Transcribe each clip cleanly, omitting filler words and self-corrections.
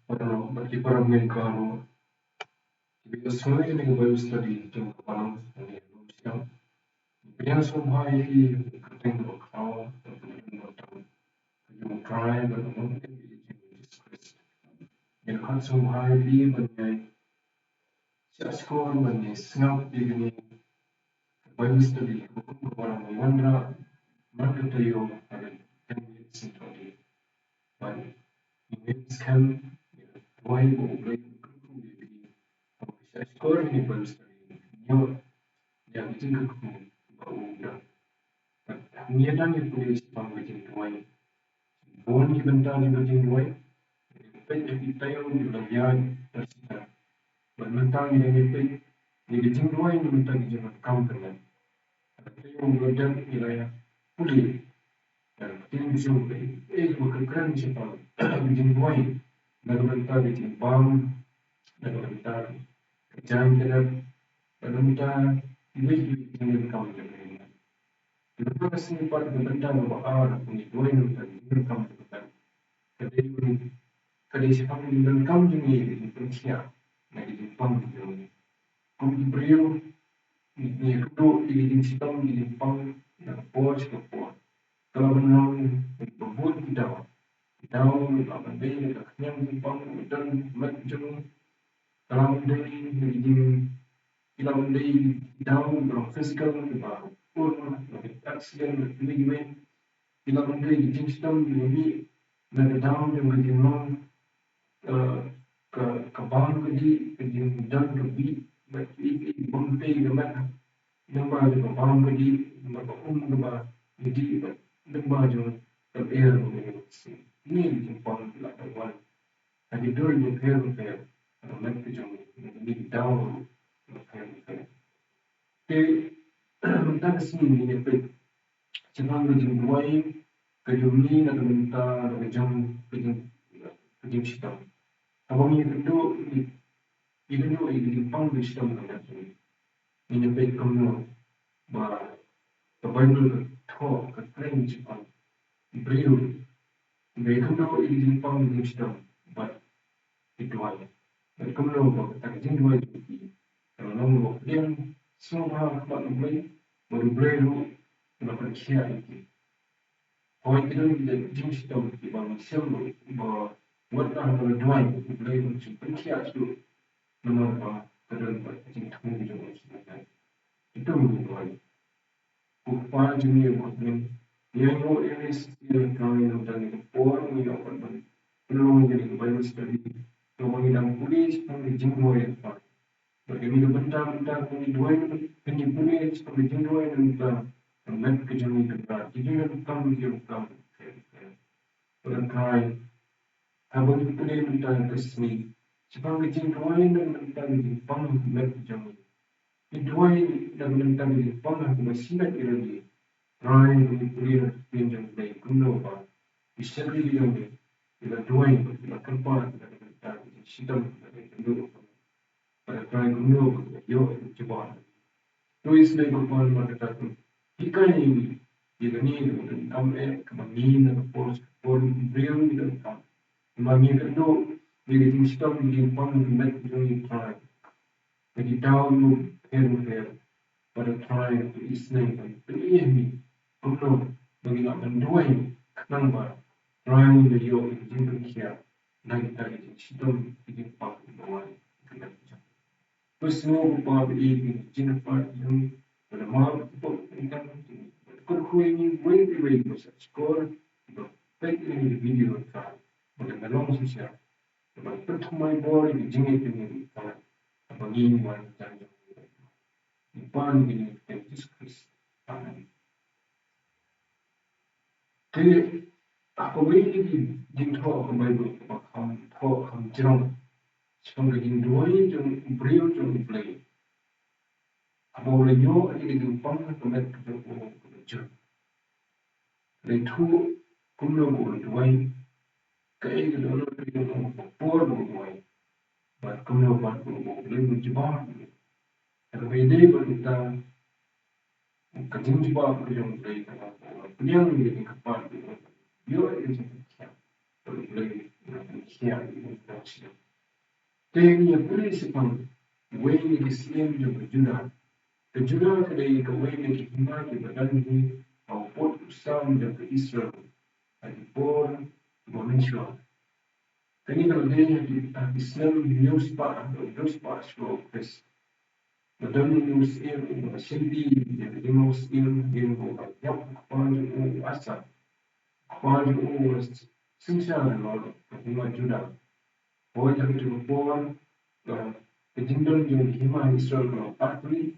bagi para Amerikano, semua ini baru study Jong Balang dan Lumshyiap. Yang semua ini ketemu kau, ketemu tahu, ketemu try, ketemu discuss. Yang kan semua ini banyak siasat banyak snap ini baru study hukum orang Mandra, Mandra tayo ada 10 minutes in 20. But in scam, why go play Kyrkhu maybe? Score ini baru study. Yang Jingthmu baru dah. Niat dan yang punya Phang Pdeng Bon ki bynta ni Jingduwai, pek kita yang belajar tersita. Bentang ni pek ni Jingduwai ni bentang Jingdonkam kan. Kita yang belajar wilayah pulih. Tim Jong berkeran siapa Jingduwai, nak bentang Jingpang, nak bentang kerjaan kita, nak bentang ini Jingdonkam kan. Lepas ni part bentang bahawa Jingduwai ni Jingdonkam kan. Kadang siapa Jingdonkam ni JINGPYNKHIAH, nak Jingpang ni. Kau beriu ni duduk di Jingsidam di Jingpang nak bos kapor. Kalau menang berbud kita, kita nak bandai nak kenyang Jingpang dan macam kalau bandai Jing, kita bandai kita berang physical kita pun nak accident ligament, kita bandai Jingsidam ni nak down dengan Jingmang ke bang ke Jingdan ke bi bagi bangkai ke mana nombor ke bang ke di nombor ke ba jadi nombor je ke air ni Jingpang lah kawan ada dua ni fair nak ke jom ni down fair ke mentang sini ni pe jangan Jingduwai ke Jomni nak minta ke Jong ke Jingsidam. Abang ni itu Jingpang di sistem kan ni. Ini baik kamu bah Bible talk ke train Jingpang beliau. Baik kamu Jingpang di sistem but itu aja. Baik kamu bah tak Jingduwai itu. Kalau kamu yang semua hal BLEI baru BLEI lu nak share itu. Kalau kita di sistem di bang sel bah Whatlah DUWAI BLEI JINGPYNKHIAH itu nomor kedua Jingthmu Jong sebenarnya itu DUWAI. Upah jenis macam yang ini setiap kali tentang orang yang akan perlu menjadi Bible study, orang yang polis seperti Jingduwai apa. Bagaimana bentang DUWAI ini polis seperti Jingduwai tentang nak kejadian kita, Jingdonkam Jingdonkam. Orang abang itu boleh bentang kesini. Sebab Jingduwai dan bentang Jingpang nak jamin. Jingduwai dan bentang Jingpang aku masih nak lagi. Rai boleh pinjam BLEI kuno bah. Bisa beli yang ni. Bila DUWAI bila kerpa bila bentang Jingsidam bila kuno. Pada Rai kuno yo coba. Tulis lagi kerpa mana kata ikan ini. Jika ni Jingdonkam kemangin dan pos beriu Jingdonkam. Mami kedua, bila Jingsidam Jingpang nak join try. Jadi down fair pada try itu isn't ini ni. Kalau bagi nak menduai kenapa try the yo Jingpynkhiah nak kita Jingsidam Jingpang DUWAI kenapa? Terus semua upah BLEI Jingpynkhiah yang pada malam itu tentang Kyrkhu ini way besar skor baik ini video try. Pada Lumshyiap, lepas pertumai bola di JINGPYNKHIAH kan, abang ini mana jangan depan ini kita diskus. Jadi apa ini Jingthmu ke Bible ham Jong, sebagai Jingduwai Jong beriu Jong BLEI. Apa boleh yo ini Jingpang kemet Jong. Itu kuno DUWAI. Kaya kalau kita nak por DUWAI, kalau buat BLEI menjebak, kalau ini kita kerja jebak kerja BLEI kalau yang ini kapal, yo ini Jingpynkhiah, kalau BLEI Jingpynkhiah yang influensi. Tengnya polis pun way ni Islam juga Juda. Kejuda kedai kawai ni hima di badan ni maupun usam dan Israel. Adipun Malaysia. Kini kalau dia di Islam news pak show press. Badan news yang sendiri jadi Muslim yang yang kuaju asal kuaju sincere lalu hima Juda. Boleh jadi pun kejindon yang hima Israel kalau partly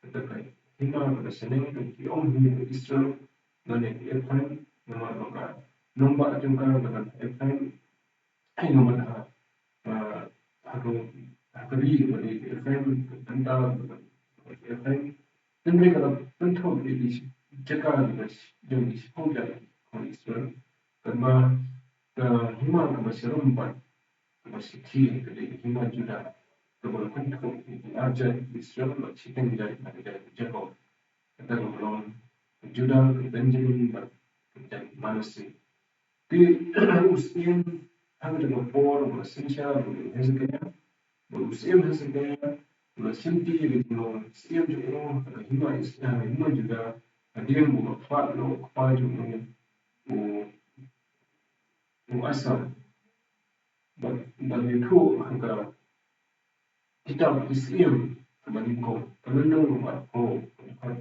katakan hima pada senang ki om hima Israel dan FM nomor nombak juga dengan FM nomor hakari pada FM tentang FM dan mereka bentuk ini jaga dengan sekolah kalau Israel kerana hima masih rempat masih kiri jadi hima juga kalau bentuk ini ajar Israel masih tinggal ada jaga kata orang Juda Benjamin dan Manase. Di usia hanya dengan por bersenjata berhezekaya, berhezekaya, bersinti dengan usia juga hima juga dia berfat lo kepala juga asal. Dan itu angka kita Islam meningkau, meningkau atau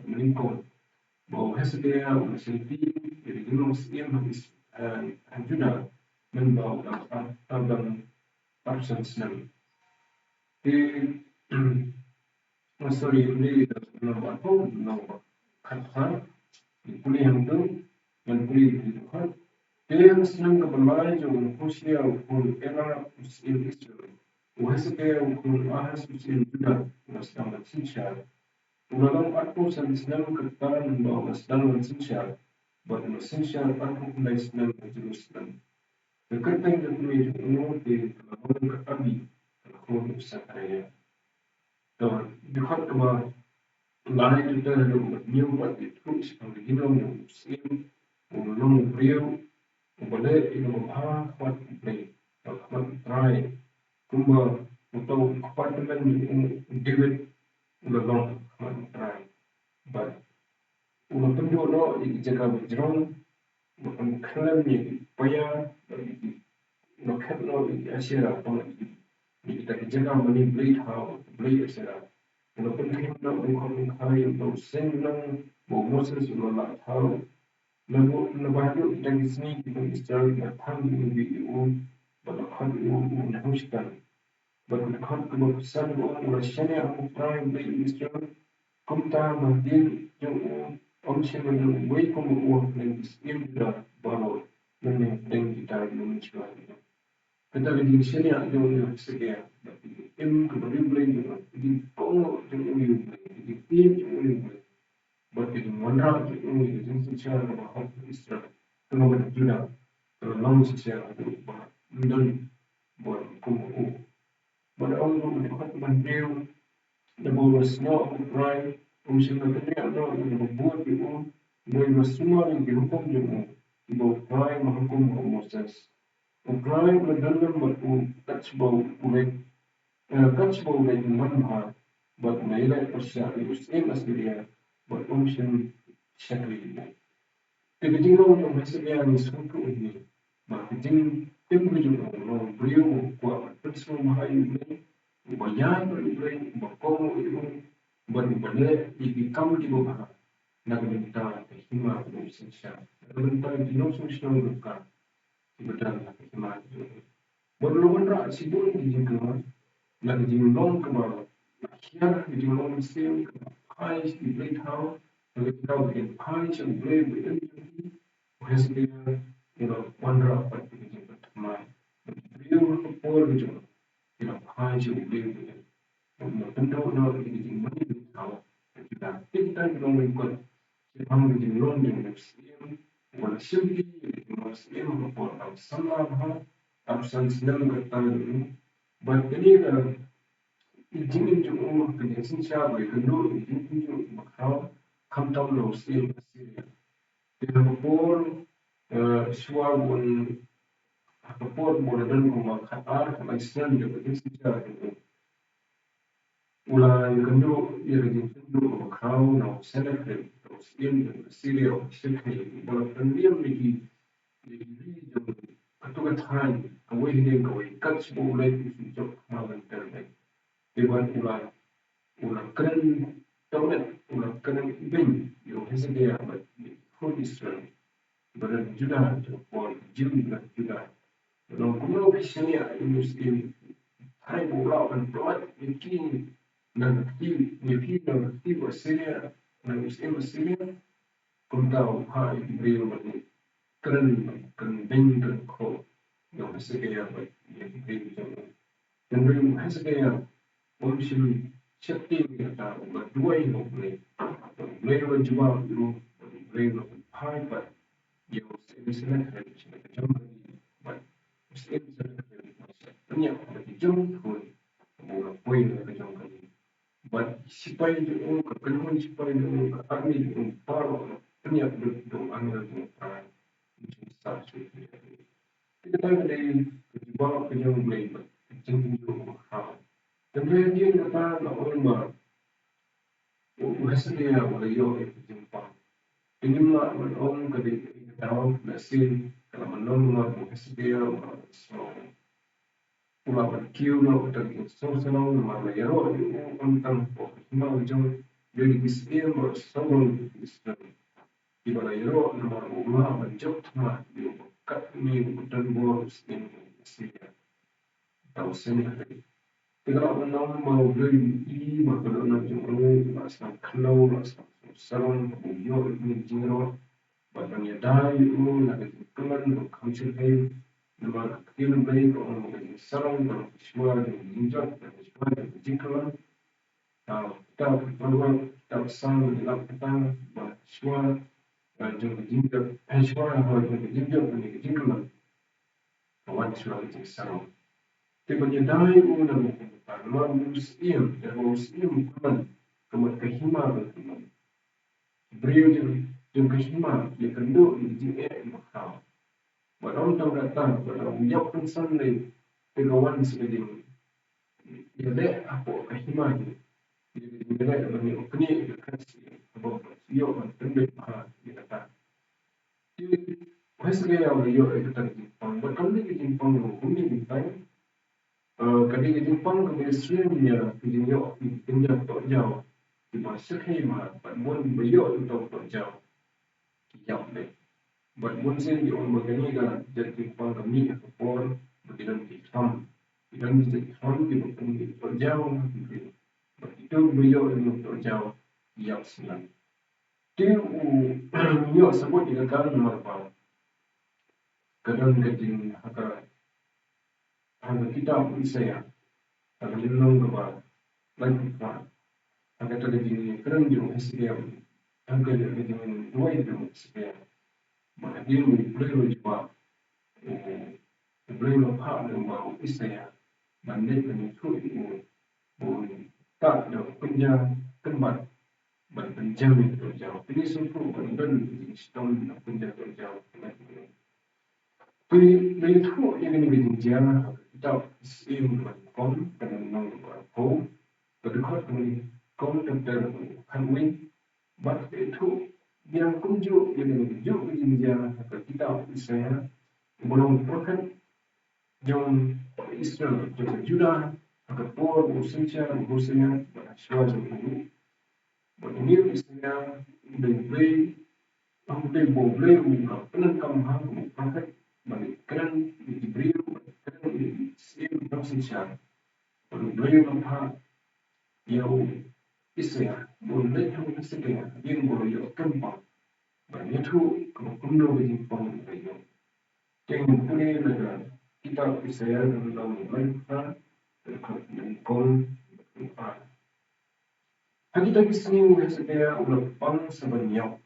meningkau. Bahwa Hezekaya bersinti jadi Muslim Juda membawa dalam absen senang. Di sorry ini dalam apa khot di kuliah itu dan kuliah itu khot dia senang keberlai jauh Rusia ukul era Muslim Israel. Hezekaya ukul ahas Muslim Juda sedang sincere. Dalam aku senang kertas membawa sedang sincere. But essential unrecognized land of Jerusalem. The curtain that made no day to the Abi, the home of Sakaria. The Hotma lied to tell them what knew what the truth from the Gino of Slim, or long real, or balei in a khot play, or khot dry, Kumba, without apartment David, or long khot dry. But Walaupun dulu jaga berjerong, walaupun kelam ni payah, lokat lo asyara pun kita jaga mani BLEI asyara. Walaupun kita mengkau kaya untuk senang, Moses ulah tahu, lebaru dari sini kita Israel Tham BLEI, berlaku menghuskan, berlaku kebesaran orang Syria orang BLEI Israel, kumta berdiri jauh. Shim dengan baik pembuat dan Islam juga baru dan kita Lumshyiap. Kita di sini ada yang sekian, tapi kepada BLEI juga di kau jauh di tim jauh, berarti di mana jauh di secara bahasa Israel, kalau juga kalau langsung secara bahasa dan buat pembuat. Pada orang yang berdiri the was not right. Shim dengan membuat itu, mereka semua yang dihukum juga, ibu Prai menghukum Moses. Prai berdalam batu kacbau baik manhaj, but Malaysia persiap Muslim aslinya, but Shim syakri. Kejadian yang hasilnya ni suatu ini, kejadian tim juga orang beliau buat persoalan ini, banyak BLEI, berkong itu. Balei become di bawah nak bynta hima Indonesia. Bynta di Indonesia bukan sebenarnya hima itu. Berlawan rak sibuk di Jingthmu, nak Jingdong kemana? Akhirnya di Jingdong Muslim kaya di BLEI tahu, kalau kita bikin kaya yang BLEI berjadi, hasilnya wandra pada Jingthmu. Beliau berpol juga, kaya yang BLEI berjadi. Bentuk nak jadi mana tahu kita belum ikut Phang Pdeng dengan Muslim, wala simply Muslim berpuluh sngewbha absen senang bertanya, berkini Jingdonkam penjelasan siapa kedua Jingdonkam makau kamtam Muslim Syria. Dia berpuluh suara Kapor modern kuma khatar kama Islam juga sejarah itu. Ulai kendo irigin kendo kau na senekre in Syria sekre bola pendiam lagi jom katuga time away hiding away cuts boleh itu jok malam terbaik. Dewan ulai keren tomet ulai keren bin yo hesedia but for Israel beran juda jok jim juda. Dalam kumpulan Kristiania Muslim, hai bola dan pelat mungkin nanti Syria dan Muslim Syria kuntau hai beliau bagi keren bengkel khot yang Syria bagi beliau dan beliau Syria Lumshyiap kata DUWAI beliau jawab dulu beliau hai but yang Muslim Jong Muslim banyak bagi Jingthmu bola poin bagi Jong but sipai itu kepenuhan sipai itu army itu paro banyak betul angin itu peran besar sekali. Kita tahu dari kejualan penyambung BLEI Jingdonkam dan dia kata orang hasil dia boleh yo jumpa. Ini mah orang kedai tahu nasi kalau menolak hasil dia so pulau kiwei dan sosial nama yaro tentang mau jom jadi Islam bersama Islam di mana yaro nama ulama Jingthmu di kat ini dan boros ini Syria tahu sini. Kalau menang mau beli maka nak jumpa asal kalau asal sarang yo ini jingro batangnya dai nak kelan culture nama film lain orang menjadi sarang dan semua dengan jinjat dan semua dengan jingkalan. Kita berbuat kita bersama dalam petang semua dengan jinjat semua dengan jinjat dan jingkalan. Kawan semua dengan sarang. Tapi menyadari orang Muslim dan Muslim kawan kemat kehima berteman. Beliau yang kehima dia kenduk di JINGPYNKHIAH makau. Orang tahu datang, orang jawab pensan lain, kawan sebelum dia leh apa kehima dia, dia leh banyak kini kasih, apa siok dan tembik dia kata. Jadi hasilnya yang dia itu Jepang, berkali ke Jepang kami bintang, kali ke Jepang ke Presbyterian kejinyo pinjam tok jauh, di masa kehima, pun beliau untuk tok jauh, kijap leh. Buat munsin di orang bergani jadi Jepang kami ekspor berjalan di Tham, dan di Tham di bukan di terjauh, begitu beliau yang terjauh yang senang. Dia beliau sebut di negara apa? Kadang kejin harga kita pun saya harga minum kebar, lagi kebar. Harga terjadi kerang jauh sekian, harga kejin DUWAI jauh sekian. Maka dia boleh jawab, boleh lepas dengan isteri, banding dengan itu, tak ada penjang kembar, penjang itu jauh. Jadi suatu banding sistem penjang jauh. Jadi itu yang ini berjalan kita sim kom dan kom, berdekat dengan kom tentang kanwin, but itu yang kunjuk yang kunjuk jenjang kita saya belum pernah jom Israel jom Juda akan por musuhnya suara itu berdiri Israel boleh boleh penangkam hang prophet balik keren diberi keren sim musuhnya boleh nampak yang Israel boleh tahu Israel yang boleh kembang. Banyak tu kalau kuno Jepang itu, yang punya negara kita Israel dalam mereka dan kom. Kita bising Israel ulah pang sebanyak.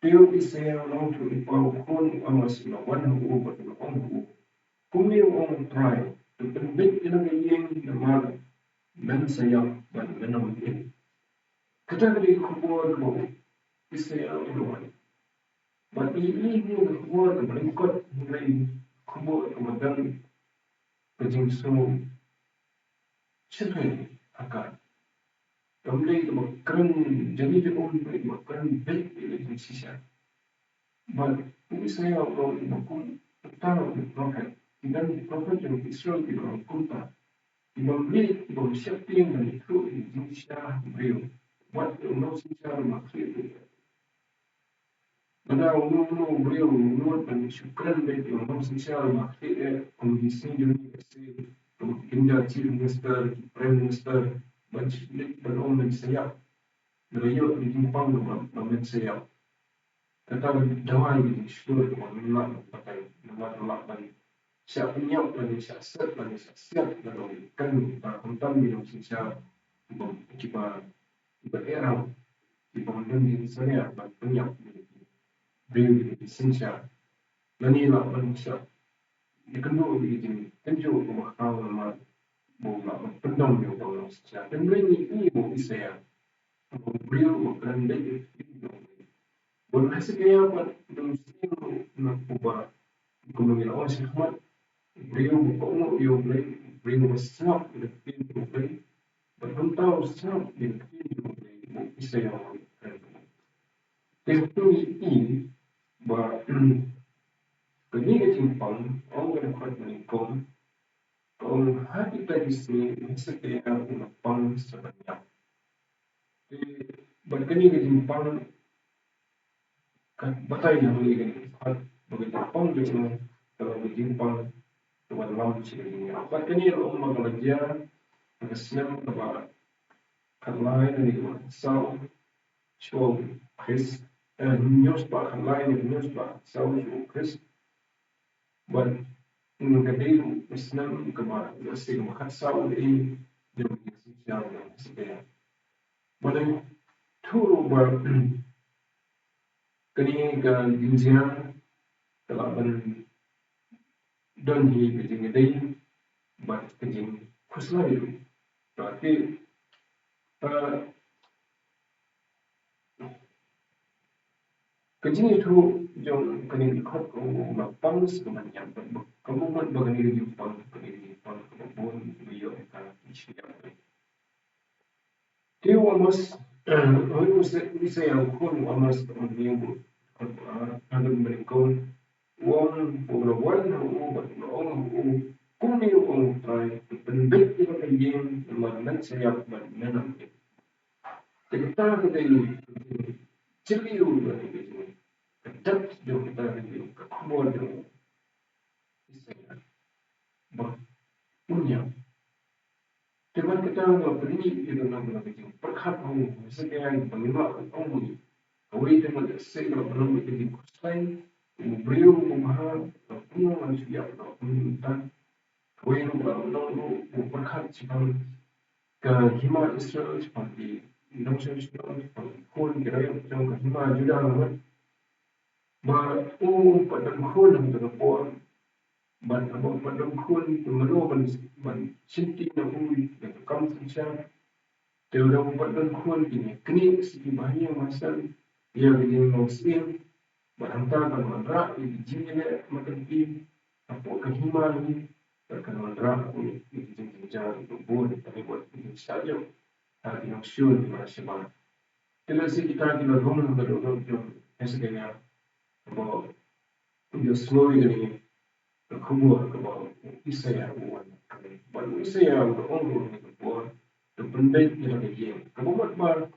Dia Israel orang tu ipau kon amas lawan hu betul hu. Kumi orang try tu penbit yang yang nama dan saya dan nama ini. Kita kali kubur Israel lawan. But ini keluar ke berikut mulai kubo kemudian kejing so children akan kembali ke keren jadi dia orang beri keren baik di sisi but ini saya orang buku tahu prophet dan prophet yang Israel di orang kunta membeli siapa yang itu di sisi beliau buat orang sisi maksud Mana unu beliau unu dan syukuran bagi orang sosial maksudnya kondisi dunia ini India Chief Minister, Prime Minister, banyak orang siap beliau di Jepang dengan siap. Tetapi DUWAI di seluruh dunia pakai nama dan siap menyiap dan siap dan kan tentang bidang sosial kita era di pemerintahan saya banyak beliau di sosial. Lani lah manusia. Kedua begini, tentu kemakau nama bola pendam yang orang sejarah. Dan ini bagi saya, beliau akan dari itu. Boleh sekaya apa dalam setiap nak ubah ekonomi orang sehat. Beliau bukan yang beliau besar di pintu beliau. Bertentang besar di pintu beliau. Bagi saya tentu ini bah Ketika Jepang, orang dapat menikah, orang hati tradisi setiap Jepang sebanyak. Ketika Jepang, batai yang boleh kita bagi Jepang juga, kalau bagi Jepang, tuan Lumshyiap. Ketika orang belajar, Islam kepada kalai dan itu, so, Chris, news pak kalai dan news pak, so, Chris. But kadang Islam kemat masih maksud ini jadi sosial yang sebenarnya. Pada turut ber keningan dinjian telapan dan hi kejing ini, but kejing khuslah itu. Berarti kejing itu yang kening khot lapang sebenarnya. Kamu buat bagaimana Jepang, kebun beliau akan siap. Dia almost, bisa yang pun almost minggu, ada mereka uang pengalaman, uang kumi uang try, pendek yang kajian, mana siap mana. Kita ini ceriu dari ini, kedap jauh kita ini, kebun jauh. Punya. Teman kita beri itu nama kita perkat orang sekian pengimak orang kawin dengan segala orang itu kusai beliau memaham punya manusia peminta kawin orang perkat sebab ke hima Israel seperti Lumshyiap seperti khot kira yang ke hima Judah nama pada khot untuk buat ban abang padang khun melo ban sinti na ui na kam siya teodang padang khun kini siki bahaya masal ya begini muslim ban hantar kan mandra di jingle makan pi apo kahima ni kan mandra ui di jingle itu boleh tapi buat ini saja hati yang syur di mana sebab kalau kita rumah kalau esoknya bahwa dia semua ini keluar ke bawah Isaya uwan baru Isaya orang ni keluar terpendek yang dia kemudian bar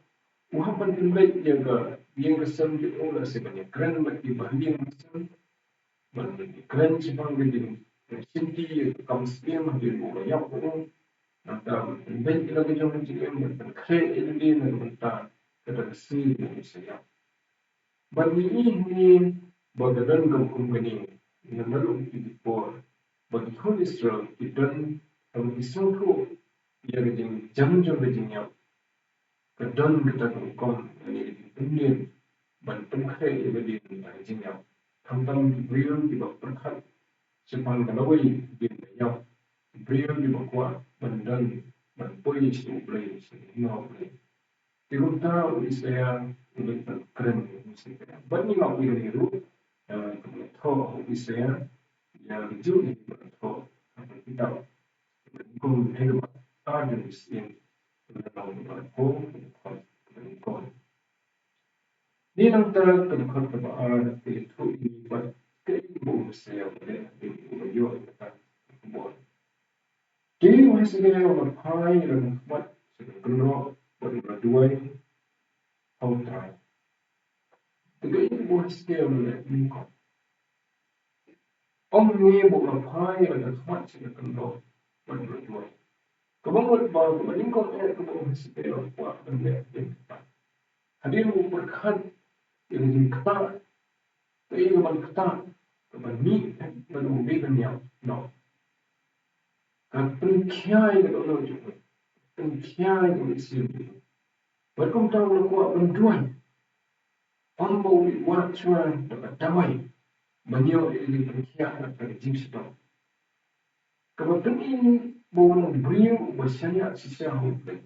uhapan pendek yang ke sambil orang sebanyak keren bagi bahagian macam bagi keren sebang jadi sinti kamsiem di luar yang orang nanti pendek lagi jangan jadi yang keren ini nak mentah ketersi Isaya bagi ini bagadan kampung ini Namun itu pun bagi orang Israel dan orang Israel tu ia jadi jam-jam berjinyap kedan kita kongkong ini dunia dan pengkai jadi berjinyap tentang beliau di bawah perkat sepang kalawai di bawah beliau di bawah bandan dan polis tu boleh semua boleh kita Israel lebih keren Israel bagi nak itu kemudian Israel yang jauh di bawah kita mengikut hebat ada di sini dalam bawah mengikut ni antara tempat kebahagiaan itu buat keibu saya boleh diuji kita buat jadi maksudnya orang Thai dan buat sebenarnya berdua outrai keibu saya boleh mengikut ông nghe bộ lập hai là thoát sự cần độ bằng đội tuổi có một vào của những con em của bộ sự kiện của vấn đề hiện tại hadir một bậc khăn yang dikata cái bằng kata cái bằng mi bằng đủ đi bằng nhau nó cái penkiai cái đó juga penkiai cái sự bởi công trao là của bằng đuôi ông bộ bị quan chuan được damai banyak yang penkiai dari Jingdonkam kebetulan ini bukan beliau bersangat sisa hukum.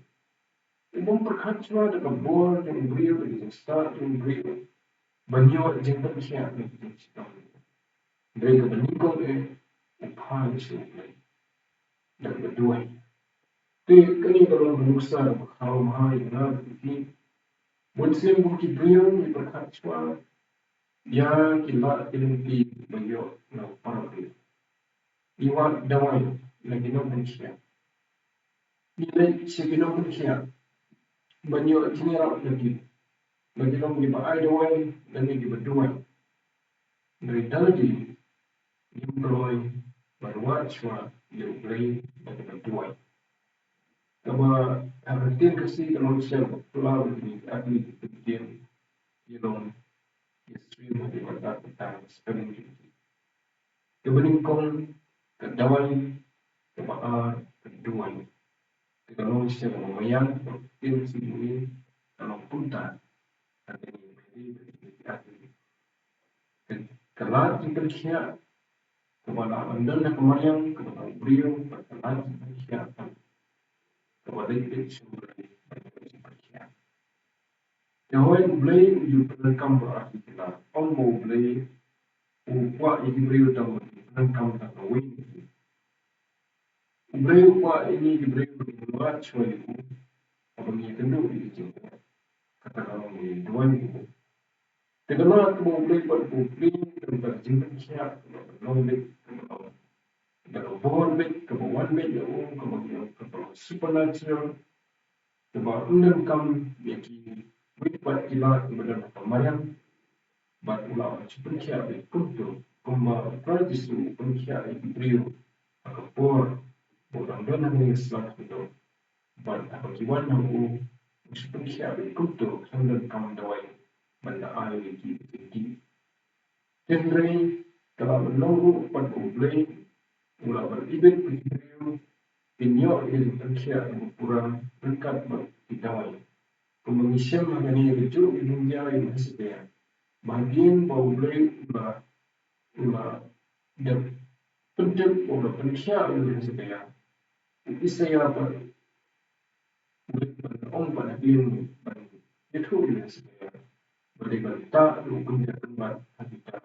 Umum perkhidmatan dengan bor yang beliau dengan start yang beliau banyak JINGPYNKHIAH yang Jingdonkam. Dari kebeningan upah sudah dan berdua. Jadi kalau manusia berkau mahal yang nanti, bukan mungkin beliau berkhidmatan ya kita ini banyak nak pakai. Iwan DUWAI lagi nak berkhianat. Nilai sekian berkhianat banyak jenis lagi nak dibayar DUWAI dan lagi berdua. Dari tadi employ berwajib BLEI dan berdua. Kalau artian kasih kalau siapa pulau ini ahli pendidikan dalam history masyarakat tentang sebenarnya. Kebeningan DUWAI kebahagiaan berdua. Kalau siapa memayang tim sini kalau punta ada ini kalau JINGPYNKHIAH kepada anda dan kemarin kepada beliau kalau JINGPYNKHIAH kepada itu semua JINGPYNKHIAH. Jawai BLEI Jingdonkam berarti kita om mau BLEI upah ini beliau tahu Jingdonkam tak tahu ini. BLEI upah ini beliau berbuat sesuatu apa yang kedua di Jingdonkam kata orang ini dua ini. Kedua tu BLEI buat BLEI tentang JINGPYNKHIAH knowledge dalam bawah bed, ke bawah bed jauh, kemudian ke bawah supernatural, ke bawah Jingdonkam yang buat ilah kepada pemayan, buat ulah JINGPYNKHIAH berkumpul, kumbar prajisu JINGPYNKHIAH beliau akapor, orang dan yang selalu itu, buat bagaimana JINGPYNKHIAH berkumpul, Jingdonkam DUWAI, benda air tinggi. Jadi kalau menunggu buat BLEI ulah beribad beliau pinjau JINGPYNKHIAH berkurang lengkap DUWAI. Kemudian mengenai kecil dunia yang sebenarnya bagian bahawa BLEI ulah dan penting ulah pensyar yang sebenarnya itu saya boleh berong pada ilmu itu yang sebenarnya boleh bantah hukum yang tempat kita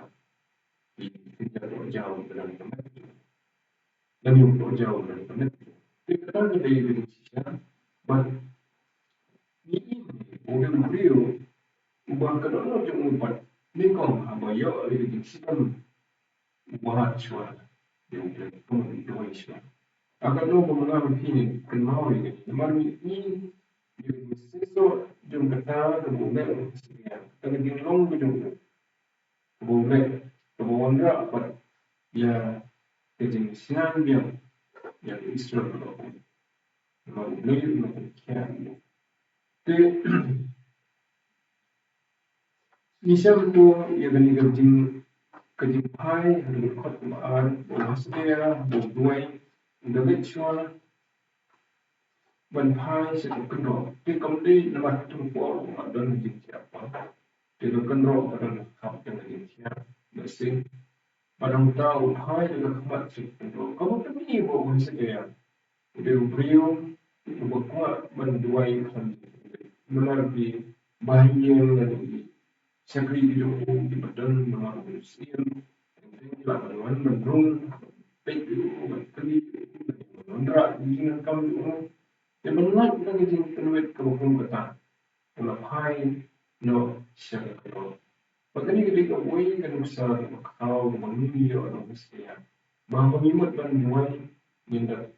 di kerja jauh dalam tempat itu dan yang jauh dalam tempat itu kita dari Indonesia ini boleh beliau ubah kedua yang empat ni kau abaya di sistem ubah suara yang boleh dua isu. Agar lo mengenal ini kenal ini, mari ini jadi sesuatu yang kita boleh sekian. Tapi di long video boleh kebawahan apa ya kejenisnya yang Israel boleh melakukan. Misal tu yang kini kerjimpai dengan khot maksudnya DUWAI intellectual banpai sekedar di kemudian nama tumpul dan Jingpynkhiah dengan pada hak yang Jingpynkhiah mesin padang tahu hai dengan khot sekedar kamu pergi bawa sekian beliau berkuat menduai melalui bahagian dari sekali di badan melalui usia Inilah penuan mendung, peju, kali, mendrak, Jingdonkam itu. Yang benar kita ngejing penuit kerupung kata, melapai no siapa kalau. Makanya ketika wei kan besar kau mengunci orang Muslim, bahawa mimut dan juai minda,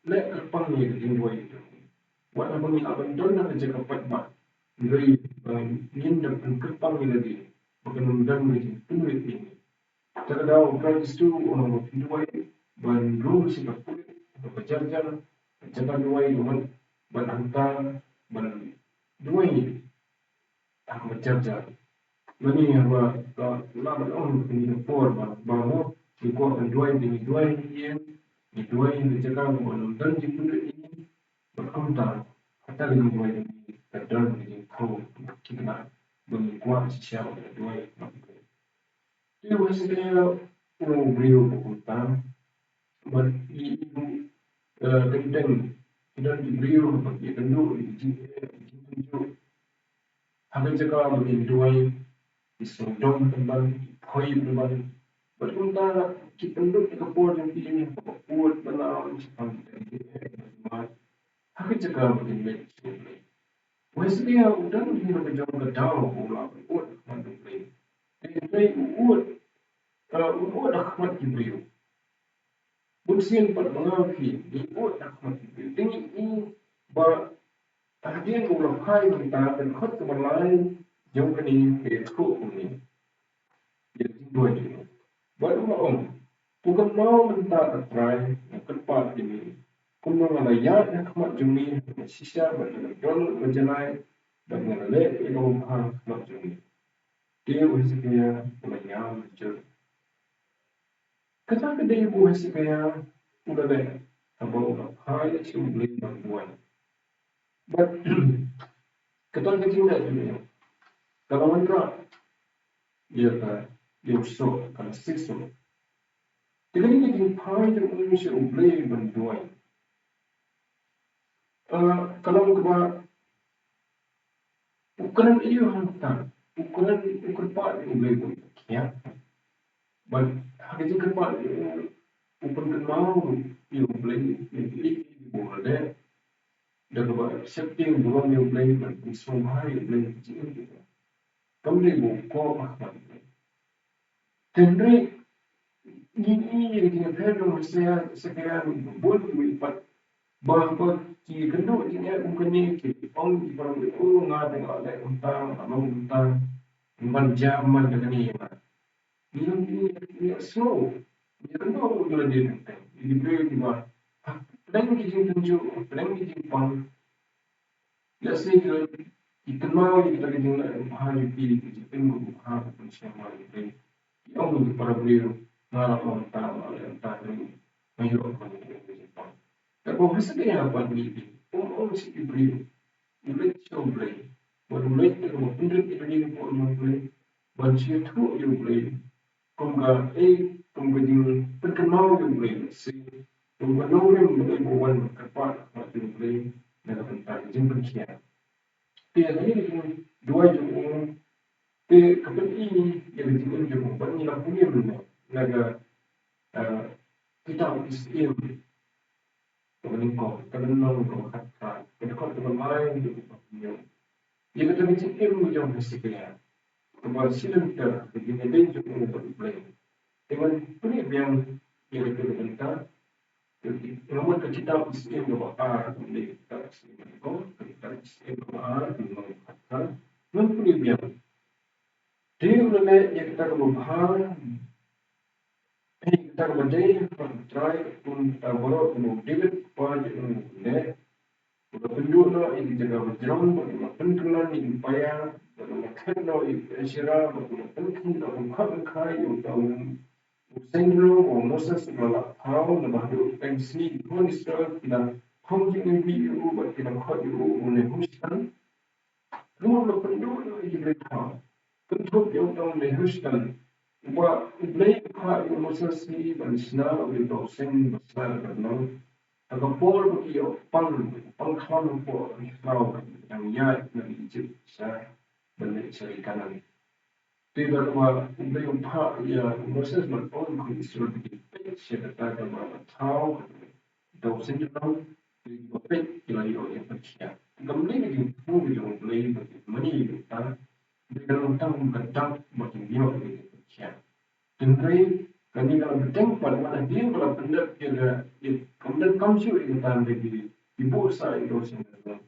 lek kerpang ni Jingduwai itu. Buat apa ni abang don nak jaga pat Ngai minda dan kerpang ni lagi, bukan dan ni penuit ini. Terdapat proses itu orang Jingduwai ban rum si kapul, berjalan jaga Duwai umat ban hantar ban Duwai tak berjalan. Mani harba laban on ni por ba si ko ban Duwai yen ni Duwai ni jaga ban dan ji pun ini berkontar kata dengan Duwai ni terdan ni ko kita berkuat siapa Duwai. Dia maksudnya pulau beliau berhutang, beribu kenteng dan beliau bagi kenduk di Habis cakap bagi Duwai di Jong tembang, koi tembang, berhutang kita kenduk di kapur yang ini buat Balang sepanjang kita. Habis cakap bagi Duwai, maksudnya udah ni nak jauh ke jauh pulau buat mandu Duwai. Duwai buat akhmat beliau. Bukan pada mengafi, buat akhmat beliau. Ini bah hadiah ulang hari kita dan khot balei jauh ni Kyrkhu ni. Jadi dua ni. Baru bukan mau minta try, bukan part ini. Kuno ngalaya akhmat jumi, sisa berjalan berjalan dan ngalaya ilmu akhmat jumi. Dia usia ngalaya berjalan. Kata kedai ibu hasil kaya udah deh, abang udah high sih beli bantuan. But kata kecil dah tu, kalau mandra, dia so, kalau six so, tidak ni kita high tu mesti beli bantuan. Kalau kita ukuran iyo hantar, ukuran part beli bantuan, ya. But hari tu kerpa ukuran mau iyo beli boleh. Dan setting bukan yang beli dan semua yang beli kecil itu, kamu buka apa? Tendri ini yang terlalu besar sekarang boleh buat bahawa jika kenduk ini bukan ni orang di orang itu ngada ngada untang, abang untang, zaman dengan ni ini slow. Jika kenduk boleh dia untang, ini beri dia. Pelang kijing tunjuk, pelang kijing pang. Let's say kita mau kita kijing bahari pilih kijing pengu bahari pun siapa yang yang para beliau ngarap mentang ni mayu apa ni kijing pang. Tapi hasilnya apa ni? Si beliau, beliau show beliau, beliau itu mungkin kita ni pun beliau, banci tu you beliau, kumga kumga perkenal you beliau, si kumga orang beliau bukan kerpat macam beliau dalam tentang JINGPYNKHIAH. Dia ni dua jom, dia kepen ini dia jom, bani nak punya mana, naga kita Islam, kepen kau, kepen kau kata, kepen kau kepen lain dia punya. Dia kata macam ilmu jom mesti kaya. Kebal silam ter, begini dia jom untuk beli. Dengan punya yang dia kata Namun kita Islam berbahar boleh kita Islam kau kita Islam berbahar dengan kata mempuni biang dia boleh yang kita berbahar kita berdaya try pun kita baru kemudian pada boleh penduduk ini jaga berjalan bagaimana penkenalan ini upaya bagaimana kenal ini syarah bagaimana penkenalan mengkai untuk Senglo o Moses malah tahu nama tu pensi pun Israel tidak konjung video buat kita khot itu menehuskan rumah penduduk itu mereka bentuk yang tahu menehuskan buat BLEI khot itu Moses ni bersama dengan Seng besar berenang agak pol bagi pangkalan pol Israel yang ya dari Egypt saya balik cari kanan Tidak kebal beliau pak ya proses berpon sudah dipik siapa kebal tahu dosen jurnal dipik ilayo yang percaya. Kemudian Jingthmu yang BLEI bagi mani kita dalam tahun kedap bagi dia bagi percaya. Jingduwai kami dalam bedeng pada mana dia kalau pendak dia kemudian kamu kita bagi ibu saya dosen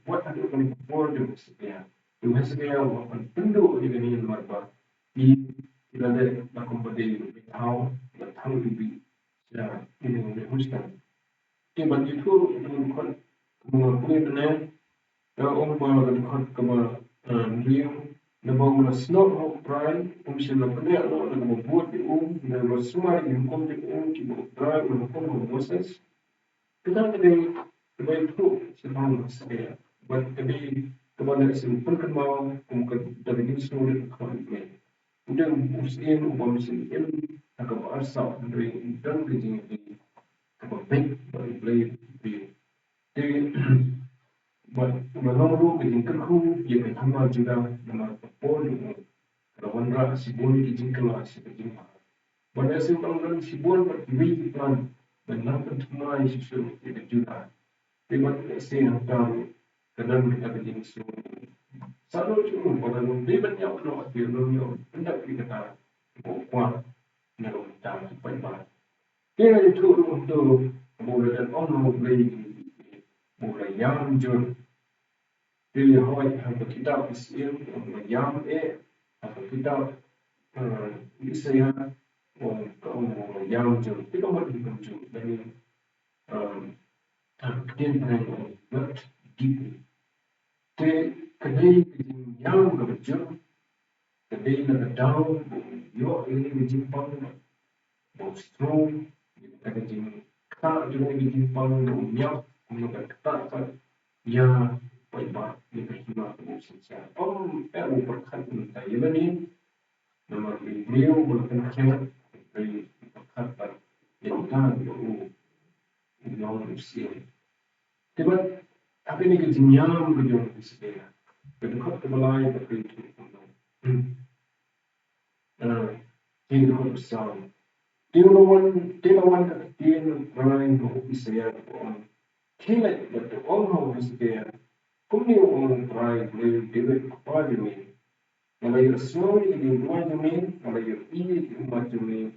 buat ada kami bor dengan sekian. Dengan sekian walaupun penduk di kami marba di tidak ada lakukan pada tahu dan tahu lebih ya ini lebih huskan. Di bagi itu dengan khot kemudian benar orang bawa khot kemudian dia nabawa snow prai mungkin benar orang membuat di dan semua yang komplit kita prai melakukan proses kita kedai itu sebab saya buat kedai kepada simpan kembang kemudian dari semua khot udah usin ubah mesin ini agak asal dari dan kerja ini agak baik dari BLEI di buat menolong kerja Kyrkhu ia bertambah juga nama pol kawan rak sibol di Jingkla seperti pada simpang sibol berkiwei plan dan nampak semua isu itu juga lewat mesin atau kadang kita kerja semua selalu cuma pada lebat yang nak dia yang hendak kita buat dalam dalam peribad. Dia itu untuk boleh dan orang boleh yang jun. Dia harus kita istilah yang atau kita istilah orang yang jun. Kita boleh jun dari dia pernah buat gitu. Dia kedai yang berjun. Kedai nak down, yo ini berjimpang, strong, kita jingkah juga berjimpang, minyak, kemudian ketat, ya, baik kita hilang sosial. Berkat minta ya ni, nama beliau berkat dari berkat yang dah yang usia. Tiba, apa ni kejinyam berjuang di sebelah, berkat balai berkat Kyrkhu besar. Dia lawan dia trying to isaya on. Kiwei betul orang harus dia. Kemudian orang try beli dia kepada ni. Kalau you slow ini dua jam, kalau you ini empat jam,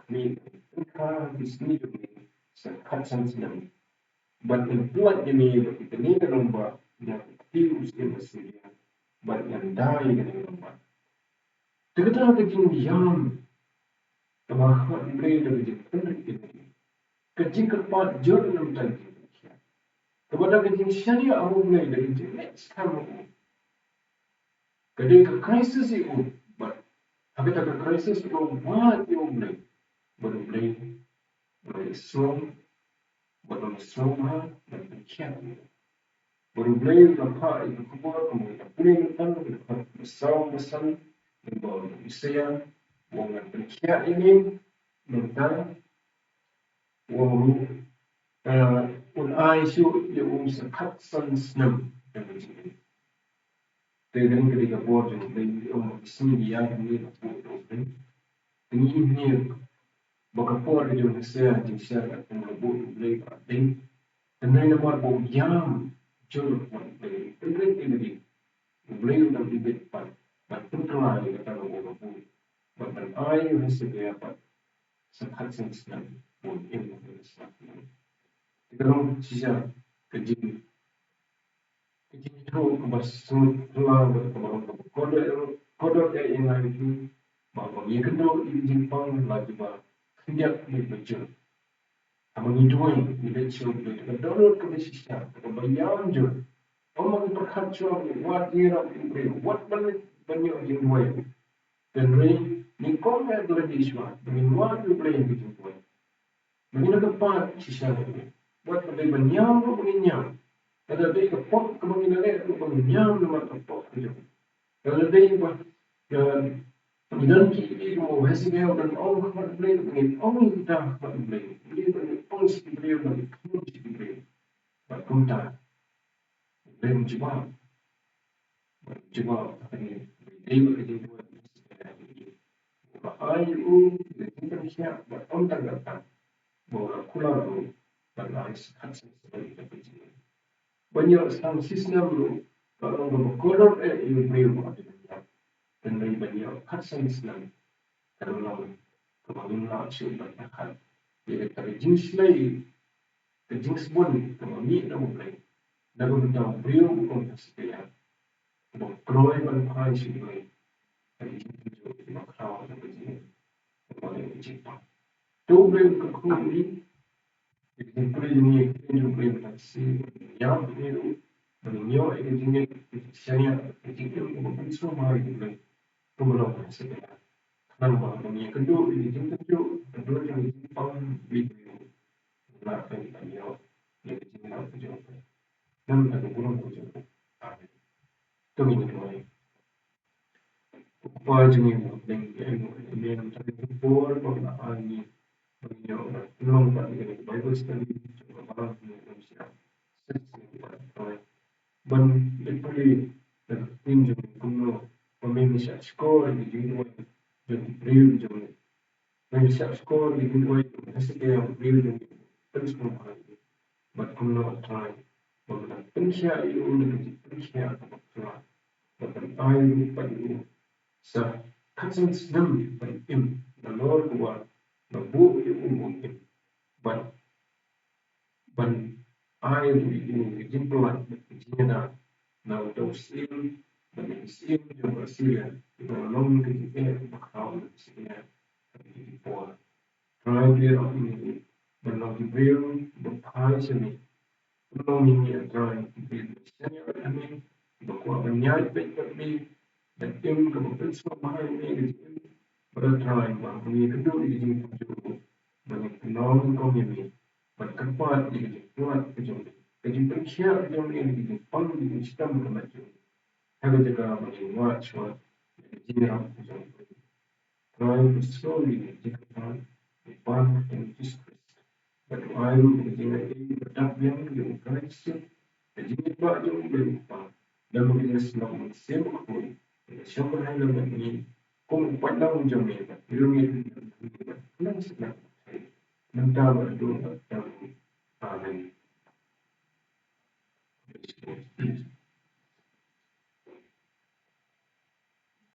ni kita di sini jam sekat senang. But in buat ini kita ni kan nampak yang tiu usia masih dia. But yang dah ini kan nampak. Kita ada yang bahkan BLEI dari JINGPYNKHIAH kecing keempat jauh dalam tadi kepada kecing syariah aku BLEI dari next kamu kedai ke krisis itu tapi tak ke krisis itu buat yang BLEI baru BLEI strong baru strong dan berkiat baru BLEI lepas itu keluar kemudian BLEI lepas besar dan baru isya Wongan berkiat ini tentang wong isu yang sekat senam dan begini. Dengan ketika board yang BLEI sini yang ini ini bakapor yang saya jika mengebut BLEI penting dan nomor yang jauh BLEI penting ini BLEI dalam hidup dan tentulah kita mengebut. Bahkan ayu hasilnya apa? Sekat senang pun ilmu Islam. Kalau sisa kejin itu kebasut pulang berkembang kodok yang lain bahwa ia kedua ini Jepang lagi bah sejak berjur. Amal Jingduwai tidak cukup kedua kebisisnya kebayang jur. Orang berkacau buat dia buat banyak Jingduwai dan ni kau yang belajar Islam, dengan waktu belajar Jingduwai. Begini keempat sisa ini. Buat belajar benyam tu benyam. Kalau dia kepot kemungkinan dia tu benyam nama kepot tu. Kalau dia buat dan kita mau hasil dia dan orang kemat belajar dengan orang kita kemat belajar. Dia dengan pengsi belajar dengan pengsi belajar. Buat kunta. Belajar jawab ini. Dia belajar Jingduwai. ayu JINGPYNKHIAH berondang datang bola kularu balai khot sebagai kepentingan. Banyak sang sistem lu kalau berkolor iu beriu ada banyak dan banyak khot sistem kalau kemana cuba khot dia dari jenis lain ke jenis pun kemana nak mulai lalu kita beriu bukan sesuatu berkolor balai sebagai dari jenis itu makhluk yang berjenis kembali Jepang. Dobre Kyrkhu ini exemplu ini exemplu taksi yang ini menyo ini saya exemplu bukan semua itu kemudian saya kenapa ini kedua ini kedua yang Jepang video nak menyo yang Jepang juga dan ada kurang juga itu ini dua apa jenis yang tadi bor pada ini long Bible study coba Balang Lumshyiap ban literally tim jom kuno pemirsa skor di Jingduwai jadi beliau jom pemirsa skor di Jingduwai hasil yang beliau jom terus menghadapi ban kuno try bahwa pemirsa itu lebih pemirsa apa bahkan ayu pada sa kasan senam pada halor kuat nabu itu mungkin ban ayu itu jimpelan jina na dosil ban isim jom Australia itu long ketika bakal Australia di bawah try dia ini ban long beliau berpai sini long ini try beliau senior kami bahwa banyak baik dan tim kemudian semua ini pada try bahwa ini kedua di sini juga banyak non komuni bertempat di kuat kejauhan JINGPYNKHIAH yang ini Phang Pdeng sistem kemajuan harga jaga menjual cuan jiran kejauhan try slowly jika depan dan discreet berdoa dengan ini berdampak yang berhasil JINGPYNKHIAH yang berubah dan menjadi selamat semak pun syukur dalam ini kung pandang jomel ilmu yang kenal senang mentah berdua